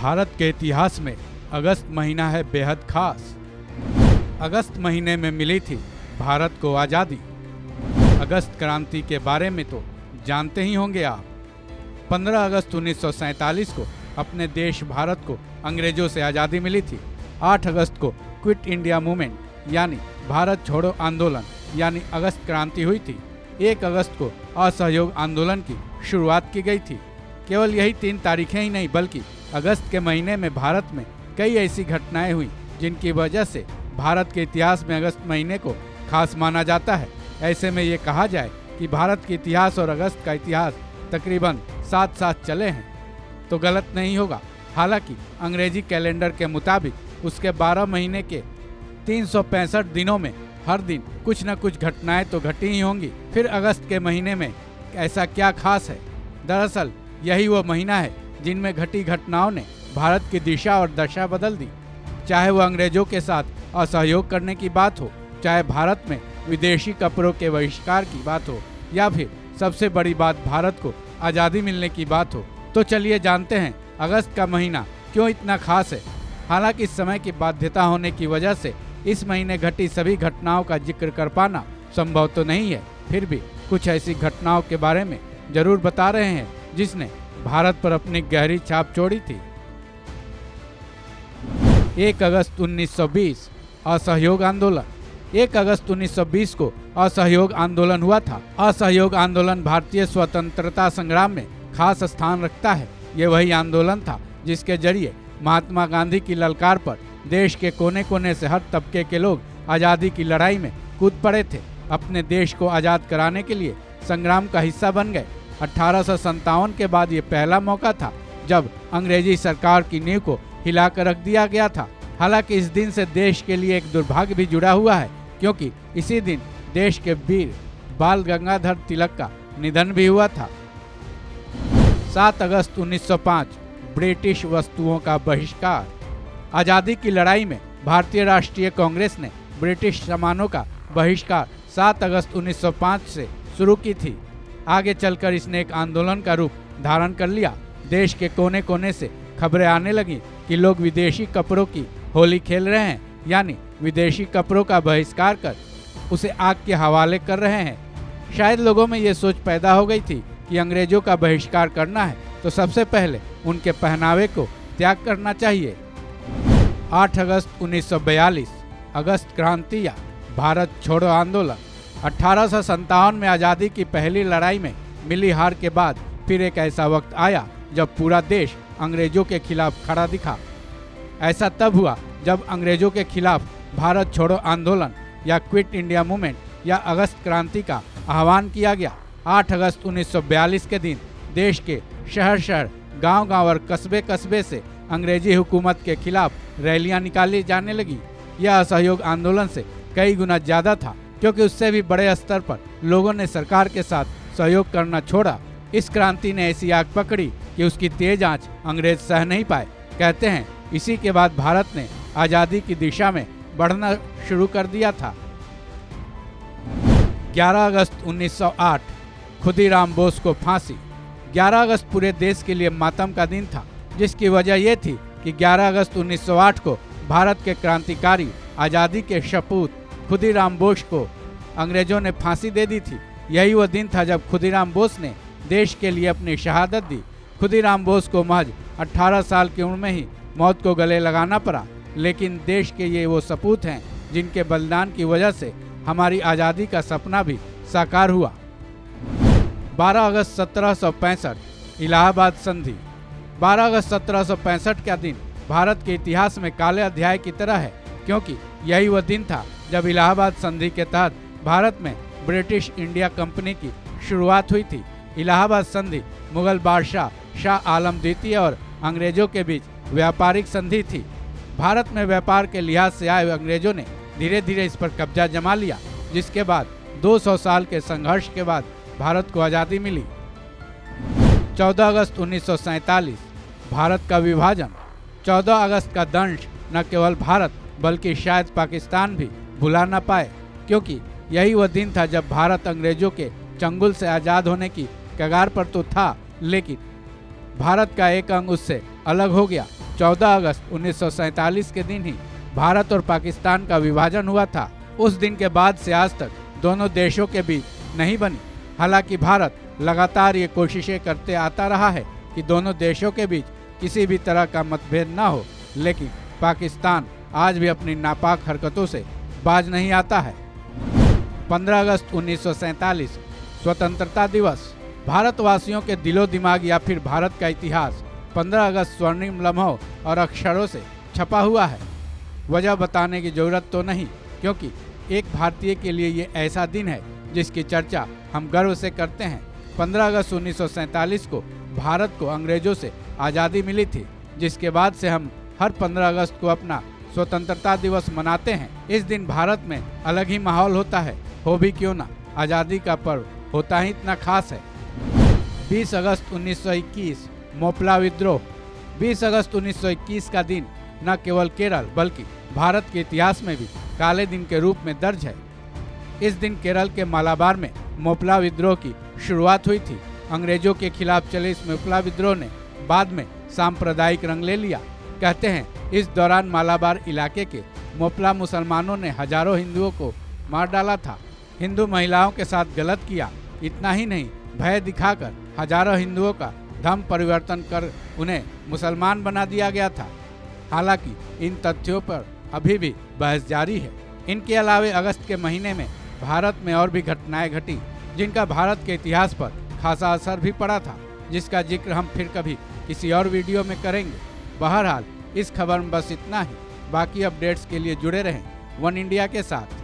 भारत के इतिहास में अगस्त महीना है बेहद खास। अगस्त महीने में मिली थी भारत को आज़ादी। अगस्त क्रांति के बारे में तो जानते ही होंगे आप। 15 अगस्त 1947 को अपने देश भारत को अंग्रेजों से आज़ादी मिली थी। 8 अगस्त को क्विट इंडिया मूवमेंट यानी भारत छोड़ो आंदोलन यानी अगस्त क्रांति हुई थी। 1 अगस्त को असहयोग आंदोलन की शुरुआत की गई थी। केवल यही 3 तारीखें ही नहीं बल्कि अगस्त के महीने में भारत में कई ऐसी घटनाएं हुई जिनकी वजह से भारत के इतिहास में अगस्त महीने को खास माना जाता है। ऐसे में ये कहा जाए कि भारत के इतिहास और अगस्त का इतिहास तकरीबन साथ साथ चले हैं तो गलत नहीं होगा। हालांकि अंग्रेजी कैलेंडर के मुताबिक उसके 12 महीने के 365 दिनों में हर दिन कुछ न कुछ घटनाएं तो घटी ही होंगी। फिर अगस्त के महीने में ऐसा क्या खास है? दरअसल यही वो महीना है जिनमें घटी घटनाओं ने भारत की दिशा और दशा बदल दी। चाहे वो अंग्रेजों के साथ असहयोग करने की बात हो, चाहे भारत में विदेशी कपड़ों के बहिष्कार की बात हो, या फिर सबसे बड़ी बात भारत को आज़ादी मिलने की बात हो। तो चलिए जानते हैं अगस्त का महीना क्यों इतना खास है। हालांकि इस समय की बाध्यता होने की वजह से इस महीने घटी सभी घटनाओं का जिक्र कर पाना संभव तो नहीं है, फिर भी कुछ ऐसी घटनाओं के बारे में जरूर बता रहे हैं जिसने भारत पर अपनी गहरी छाप छोड़ी थी। 1 अगस्त 1920 असहयोग आंदोलन। 1 अगस्त 1920 को असहयोग आंदोलन हुआ था। असहयोग आंदोलन भारतीय स्वतंत्रता संग्राम में खास स्थान रखता है। ये वही आंदोलन था जिसके जरिए महात्मा गांधी की ललकार पर देश के कोने कोने से हर तबके के लोग आज़ादी की लड़ाई में कूद पड़े थे। अपने देश को आज़ाद कराने के लिए संग्राम का हिस्सा बन गए। 1857 के बाद ये पहला मौका था जब अंग्रेजी सरकार की नींव को हिलाकर रख दिया गया था। हालांकि इस दिन से देश के लिए एक दुर्भाग्य भी जुड़ा हुआ है, क्योंकि इसी दिन देश के वीर बाल गंगाधर तिलक का निधन भी हुआ था। 7 अगस्त 1905 ब्रिटिश वस्तुओं का बहिष्कार। आज़ादी की लड़ाई में भारतीय राष्ट्रीय कांग्रेस ने ब्रिटिश सामानों का बहिष्कार 7 अगस्त 1905 से शुरू की थी। आगे चलकर इसने एक आंदोलन का रूप धारण कर लिया। देश के कोने कोने से खबरें आने लगी कि लोग विदेशी कपड़ों की होली खेल रहे हैं, यानी विदेशी कपड़ों का बहिष्कार कर उसे आग के हवाले कर रहे हैं। शायद लोगों में ये सोच पैदा हो गई थी कि अंग्रेजों का बहिष्कार करना है तो सबसे पहले उनके पहनावे को त्याग करना चाहिए। 8 अगस्त 1942 अगस्त क्रांति या भारत छोड़ो आंदोलन। 1857 में आज़ादी की पहली लड़ाई में मिली हार के बाद फिर एक ऐसा वक्त आया जब पूरा देश अंग्रेजों के खिलाफ खड़ा दिखा। ऐसा तब हुआ जब अंग्रेजों के खिलाफ भारत छोड़ो आंदोलन या क्विट इंडिया मूवमेंट या अगस्त क्रांति का आह्वान किया गया। 8 अगस्त 1942 के दिन देश के शहर शहर, गांव गांव और कस्बे कस्बे से अंग्रेजी हुकूमत के खिलाफ रैलियां निकाली जाने लगी। यह असहयोग आंदोलन से कई गुना ज़्यादा था, क्योंकि उससे भी बड़े स्तर पर लोगों ने सरकार के साथ सहयोग करना छोड़ा। इस क्रांति ने ऐसी आग पकड़ी कि उसकी तेज आंच अंग्रेज सह नहीं पाए। कहते हैं इसी के बाद भारत ने आज़ादी की दिशा में बढ़ना शुरू कर दिया था। 11 अगस्त 1908 खुदीराम बोस को फांसी। 11 अगस्त पूरे देश के लिए मातम का दिन था, जिसकी वजह यह थी कि 11 अगस्त 1908 को भारत के क्रांतिकारी आज़ादी के सपूत खुदीराम बोस को अंग्रेजों ने फांसी दे दी थी। यही वो दिन था जब खुदीराम बोस ने देश के लिए अपनी शहादत दी। खुदीराम बोस को महज 18 साल की उम्र में ही मौत को गले लगाना पड़ा, लेकिन देश के ये वो सपूत हैं जिनके बलिदान की वजह से हमारी आज़ादी का सपना भी साकार हुआ। 12 अगस्त 1765 इलाहाबाद संधि। 12 अगस्त 1765 का दिन भारत के इतिहास में काले अध्याय की तरह है, क्योंकि यही वह दिन था जब इलाहाबाद संधि के तहत भारत में ब्रिटिश इंडिया कंपनी की शुरुआत हुई थी। इलाहाबाद संधि मुगल बादशाह शाह आलम द्वितीय और अंग्रेजों के बीच व्यापारिक संधि थी। भारत में व्यापार के लिहाज से आए अंग्रेजों ने धीरे धीरे इस पर कब्जा जमा लिया, जिसके बाद 200 साल के संघर्ष के बाद भारत को आज़ादी मिली। 14 अगस्त 1947 भारत का विभाजन। 14 अगस्त का दंश न केवल भारत बल्कि शायद पाकिस्तान भी भुला न पाए, क्योंकि यही वह दिन था जब भारत अंग्रेजों के चंगुल से आज़ाद होने की कगार पर तो था, लेकिन भारत का एक अंग उससे अलग हो गया। 14 अगस्त 1947 के दिन ही भारत और पाकिस्तान का विभाजन हुआ था। उस दिन के बाद से आज तक दोनों देशों के बीच नहीं बनी। हालांकि भारत लगातार ये कोशिशें करते आता रहा है कि दोनों देशों के बीच किसी भी तरह का मतभेद ना हो, लेकिन पाकिस्तान आज भी अपनी नापाक हरकतों से बाज नहीं आता है। 15 अगस्त 1947 स्वतंत्रता दिवस। भारतवासियों के दिलो दिमाग या फिर भारत का इतिहास 15 अगस्त स्वर्णिम लम्हों और अक्षरों से छपा हुआ है। वजह बताने की जरूरत तो नहीं, क्योंकि एक भारतीय के लिए ये ऐसा दिन है जिसकी चर्चा हम गर्व से करते हैं। 15 अगस्त 1947 को भारत को अंग्रेजों से आज़ादी मिली थी, जिसके बाद से हम हर 15 अगस्त को अपना स्वतंत्रता दिवस मनाते हैं। इस दिन भारत में अलग ही माहौल होता है, हो भी क्यों ना, आज़ादी का पर्व होता ही इतना खास है। 20 अगस्त 1921 मोपला विद्रोह। 20 अगस्त 1921 का दिन न केवल केरल बल्कि भारत के इतिहास में भी काले दिन के रूप में दर्ज है। इस दिन केरल के मालाबार में मोपला विद्रोह की शुरुआत हुई थी। अंग्रेजों के खिलाफ चले इस मोपला विद्रोह ने बाद में सांप्रदायिक रंग ले लिया। कहते हैं इस दौरान मालाबार इलाके के मोपला मुसलमानों ने हजारों हिंदुओं को मार डाला था। हिंदू महिलाओं के साथ गलत किया। इतना ही नहीं, भय दिखाकर हजारों हिंदुओं का धर्म परिवर्तन कर उन्हें मुसलमान बना दिया गया था। हालांकि इन तथ्यों पर अभी भी बहस जारी है। इनके अलावे अगस्त के महीने में भारत में और भी घटनाएं घटी, जिनका भारत के इतिहास पर खासा असर भी पड़ा था, जिसका जिक्र हम फिर कभी किसी और वीडियो में करेंगे। बहरहाल इस खबर में बस इतना ही। बाकी अपडेट्स के लिए जुड़े रहें वन इंडिया के साथ।